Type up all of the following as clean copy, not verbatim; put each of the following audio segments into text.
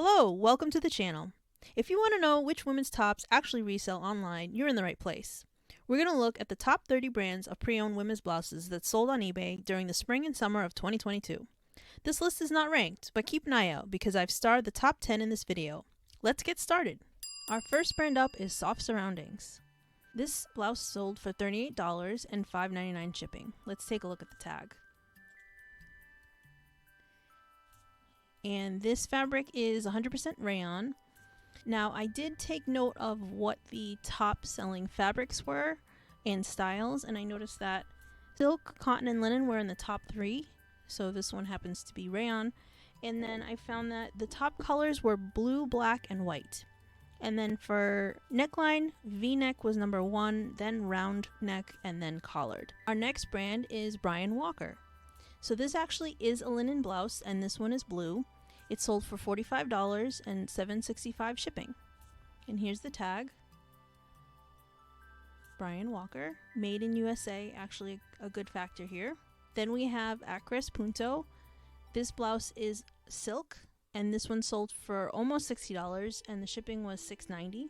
Hello, welcome to the channel. If you want to know which women's tops actually resell online, you're in the right place. We're going to look at the top 30 brands of pre-owned women's blouses that sold on eBay during the spring and summer of 2022. This list is not ranked, but keep an eye out because I've starred the top 10 in this video. Let's get started. Our first brand up is Soft Surroundings. This blouse sold for $38 and $5.99 shipping. Let's take a look at the tag. And this fabric is 100% rayon. Now, I did take note of what the top selling fabrics were and styles, and I noticed that silk, cotton, and linen were in the top 3. So this one happens to be rayon. And then I found that the top colors were blue, black, and white. And then for neckline, V-neck was number 1, then round neck, and then collared. Our next brand is Brian Walker. So this actually is a linen blouse, and this one is blue. It sold for $45 and $7.65 shipping. And here's the tag. Brian Walker, made in USA, actually a good factor here. Then we have Acres Punto. This blouse is silk, and this one sold for almost $60, and the shipping was $6.90.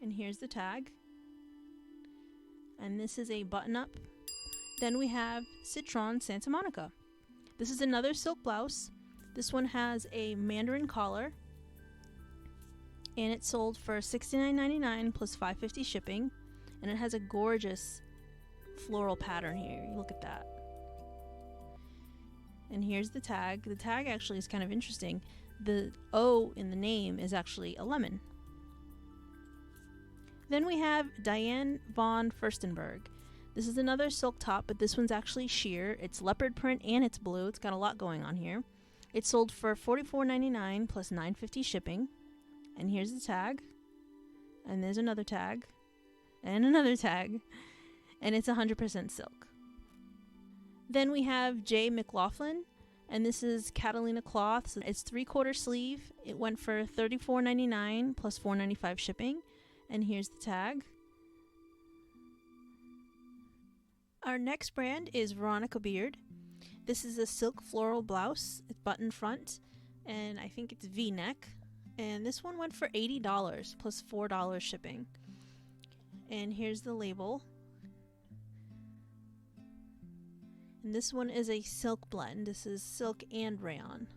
And here's the tag. And this is a button-up. Then we have Citron Santa Monica. This is another silk blouse. This one has a mandarin collar, and it sold for $69.99 plus $5.50 shipping, and it has a gorgeous floral pattern here. Look at that. And here's the tag. The tag actually is kind of interesting. The O in the name is actually a lemon. Then we have Diane von Furstenberg. This is another silk top, but this one's actually sheer. It's leopard print and it's blue. It's got a lot going on here. It sold for $44.99 plus $9.50 shipping. And here's the tag. And there's another tag. And another tag. And it's 100% silk. Then we have J. McLaughlin. And this is Catalina cloth. So it's 3/4 sleeve. It went for $34.99 plus $4.95 shipping. And here's the tag. Our next brand is Veronica Beard. This is a silk floral blouse. It's button front, and I think it's V-neck. And this one went for $80 plus $4 shipping. And here's the label. And this one is a silk blend. This is silk and rayon.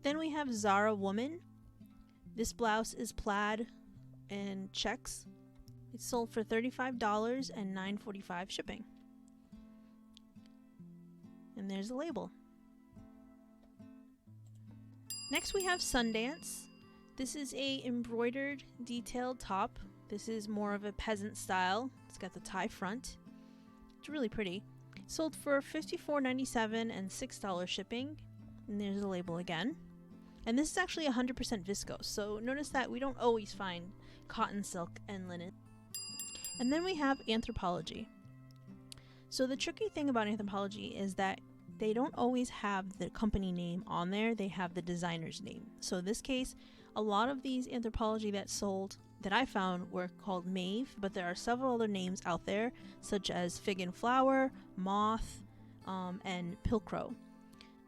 Then we have Zara Woman. This blouse is plaid and checks. It sold for $35 and $9.45 shipping. And there's the label. Next we have Sundance. This is a embroidered detailed top. This is more of a peasant style. It's got the tie front. It's really pretty. It sold for $54.97 and $6 shipping. And there's the label again. And this is actually 100% viscose. So notice that we don't always find cotton, silk, and linen. And then we have Anthropologie. So the tricky thing about Anthropologie is that they don't always have the company name on there. They have the designer's name. So in this case, a lot of these Anthropologie that sold that I found were called Maeve, but there are several other names out there such as Fig and Flower, Moth, and Pilcrow.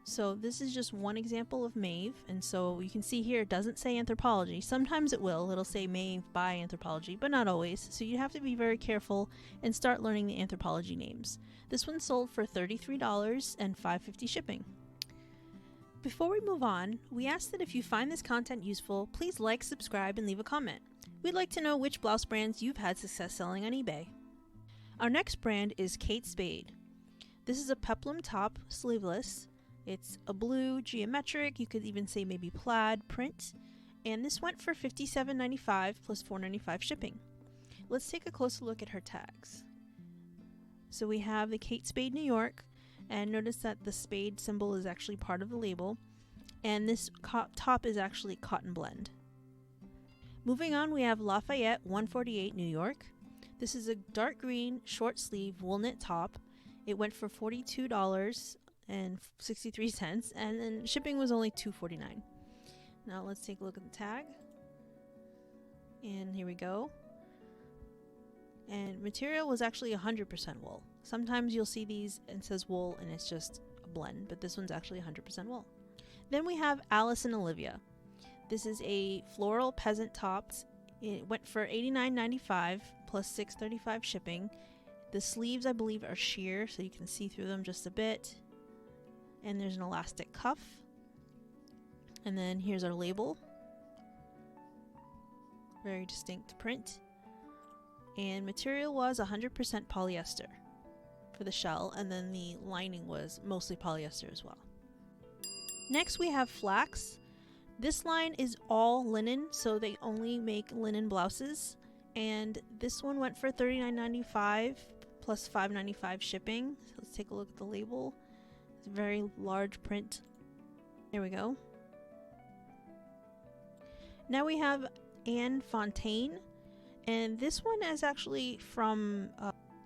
So this is just one example of Maeve, and so you can see here it doesn't say Anthropologie. Sometimes it will. It'll say Maeve by Anthropologie, but not always. So you have to be very careful and start learning the Anthropologie names. This one sold for $33 and $5.50 shipping. Before we move on, we ask that if you find this content useful, please like, subscribe, and leave a comment. We'd like to know which blouse brands you've had success selling on eBay. Our next brand is Kate Spade. This is a peplum top, sleeveless. It's a blue, geometric, you could even say maybe plaid print, and this went for $57.95 plus $4.95 shipping. Let's take a closer look at her tags. So we have the Kate Spade New York, and notice that the spade symbol is actually part of the label, and this top is actually cotton blend. Moving on, we have Lafayette 148 New York. This is a dark green, short sleeve, wool knit top. It went for $42 and 63 cents, and then shipping was only $2.49. Now let's take a look at the tag, and here we go. And material was actually 100% wool. Sometimes you'll see these and it says wool and it's just a blend, but this one's actually 100% wool. Then we have Alice and Olivia. This is a floral peasant top. It went for $89.95 plus $6.35 shipping. The sleeves, I believe, are sheer, so you can see through them just a bit. And there's an elastic cuff. And then here's our label. Very distinct print. And material was 100% polyester for the shell, and then the lining was mostly polyester as well. Next we have flax. This line is all linen, so they only make linen blouses, and this one went for $39.95 plus $5.95 shipping. So let's take a look at the label. It's a very large print. There we go. Now we have Anne Fontaine, and this one is actually from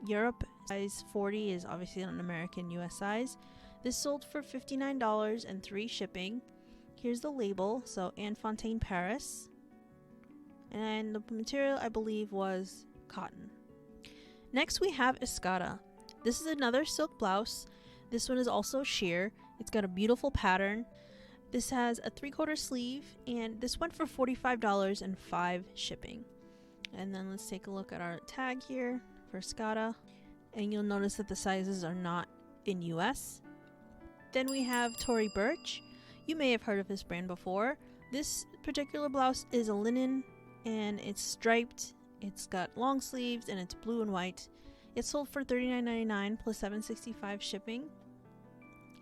Europe. Size 40 is obviously an American US size. This sold for $59 and $3 shipping. Here's the label, so Anne Fontaine Paris. And the material, I believe, was cotton. Next we have Escada. This is another silk blouse. This one is also sheer. It's got a beautiful pattern. This has a 3/4 sleeve, and this went for $45 and $5 shipping. And then let's take a look at our tag here for Escada. And you'll notice that the sizes are not in US. Then we have Tory Burch. You may have heard of this brand before. This particular blouse is a linen, and it's striped. It's got long sleeves, and it's blue and white. It sold for $39.99 plus $7.65 shipping.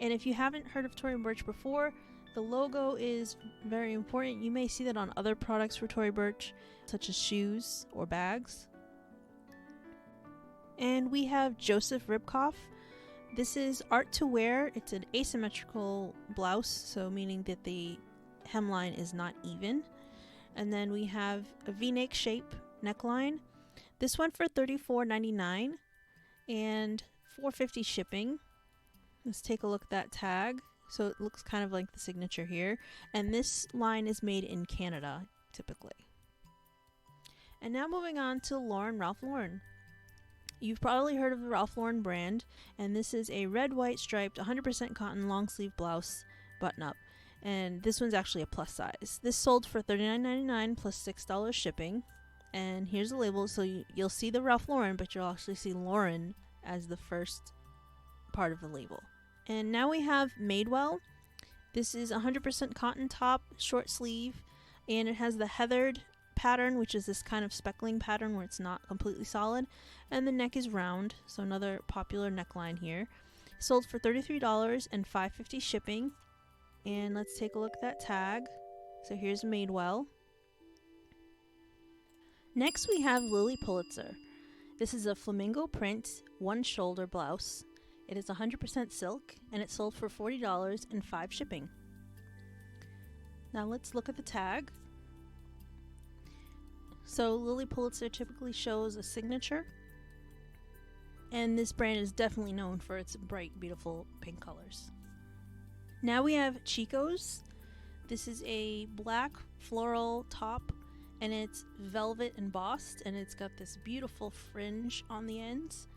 And if you haven't heard of Tory Burch before, the logo is very important. You may see that on other products for Tory Burch, such as shoes or bags. And we have Joseph Ribkoff. This is art to wear. It's an asymmetrical blouse, so meaning that the hemline is not even. And then we have a V-neck shape neckline. This went for $34.99 and $4.50 shipping. Let's take a look at that tag. So it looks kind of like the signature here. And this line is made in Canada, typically. And now moving on to Ralph Lauren. You've probably heard of the Ralph Lauren brand, and this is a red, white, striped, 100% cotton long sleeve blouse button-up. And this one's actually a plus size. This sold for $39.99 plus $6 shipping. And here's the label, so you'll see the Ralph Lauren, but you'll actually see Lauren as the first part of the label. And now we have Madewell. This is 100% cotton top, short sleeve, and it has the heathered pattern, which is this kind of speckling pattern where it's not completely solid, and the neck is round, so another popular neckline here. Sold for $33 and $5.50 shipping. And let's take a look at that tag. So here's Madewell. Next we have Lily Pulitzer. This is a flamingo print, one shoulder blouse. It is 100% silk, and it sold for $40 and $5 shipping. Now let's look at the tag. So Lily Pulitzer typically shows a signature, and this brand is definitely known for its bright, beautiful pink colors. Now we have Chico's. This is a black floral top, and it's velvet embossed, and it's got this beautiful fringe on the ends.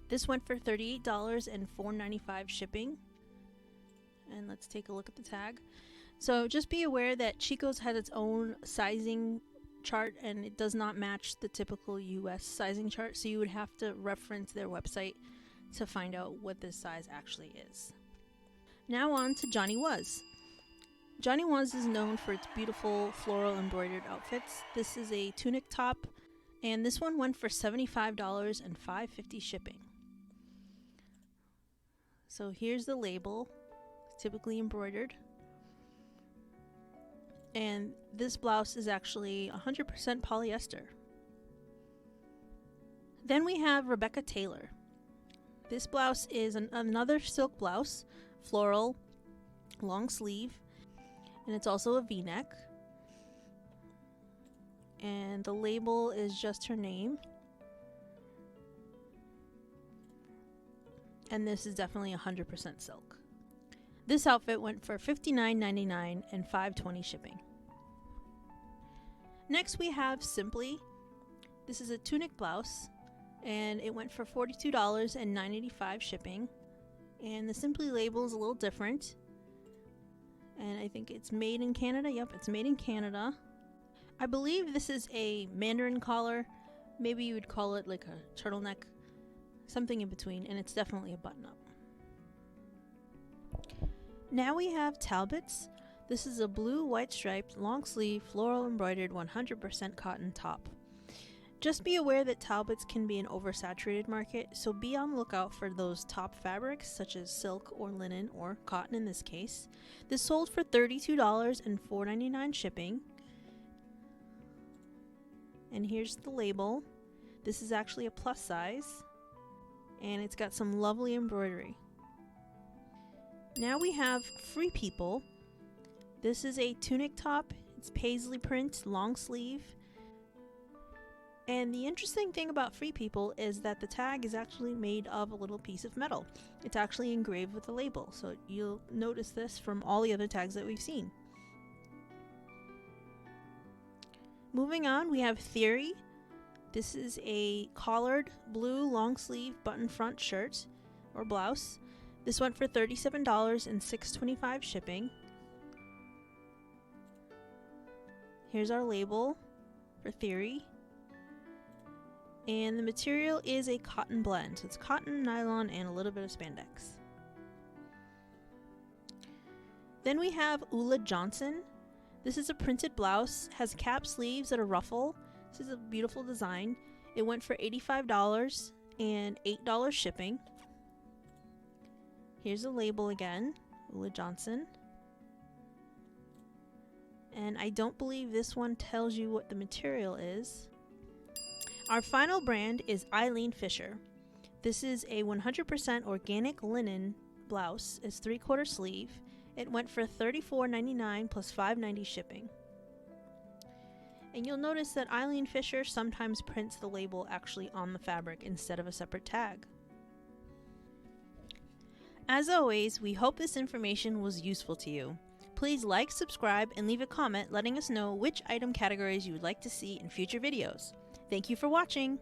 This went for $38 and $4.95 shipping. And let's take a look at the tag. So just be aware that Chico's has its own sizing chart, and it does not match the typical US sizing chart, so you would have to reference their website to find out what this size actually is. Now on to Johnny Was. Johnny Was is known for its beautiful floral embroidered outfits. This is a tunic top, and this one went for $75 and $5.50 shipping. So here's the label. It's typically embroidered. And this blouse is actually 100% polyester. Then we have Rebecca Taylor. This blouse is another silk blouse, floral, long sleeve, and it's also a V-neck. And the label is just her name. And this is definitely 100% silk. This outfit went for $59.99 and $5.20 shipping. Next we have Simply. This is a tunic blouse, and it went for $42 and $9.85 shipping. And the Simply label is a little different. And I think it's made in Canada. Yep, it's made in Canada. I believe this is a Mandarin collar. Maybe you would call it like a turtleneck, something in between, and it's definitely a button-up. Now we have Talbots. This is a blue, white striped, long sleeve, floral embroidered 100% cotton top. Just be aware that Talbots can be an oversaturated market, so be on the lookout for those top fabrics such as silk or linen or cotton in this case. This sold for $32 and $4.99 shipping. And here's the label. This is actually a plus size, and it's got some lovely embroidery. Now we have Free People. This is a tunic top. It's paisley print, long sleeve. And the interesting thing about Free People is that the tag is actually made of a little piece of metal. It's actually engraved with the label, so you'll notice this from all the other tags that we've seen. Moving on, we have Theory. This is a collared blue long sleeve button front shirt or blouse. This went for $37 and $6.25 shipping. Here's our label for Theory. And the material is a cotton blend, so it's cotton, nylon, and a little bit of spandex. Then we have Ula Johnson. This is a printed blouse, has cap sleeves that are ruffle. This is a beautiful design. It went for $85 and $8 shipping. Here's the label again, Ula Johnson. And I don't believe this one tells you what the material is. Our final brand is Eileen Fisher. This is a 100% organic linen blouse. It's 3/4 sleeve. It went for $34.99 plus $5.90 shipping. And you'll notice that Eileen Fisher sometimes prints the label actually on the fabric instead of a separate tag. As always, we hope this information was useful to you. Please like, subscribe, and leave a comment letting us know which item categories you would like to see in future videos. Thank you for watching!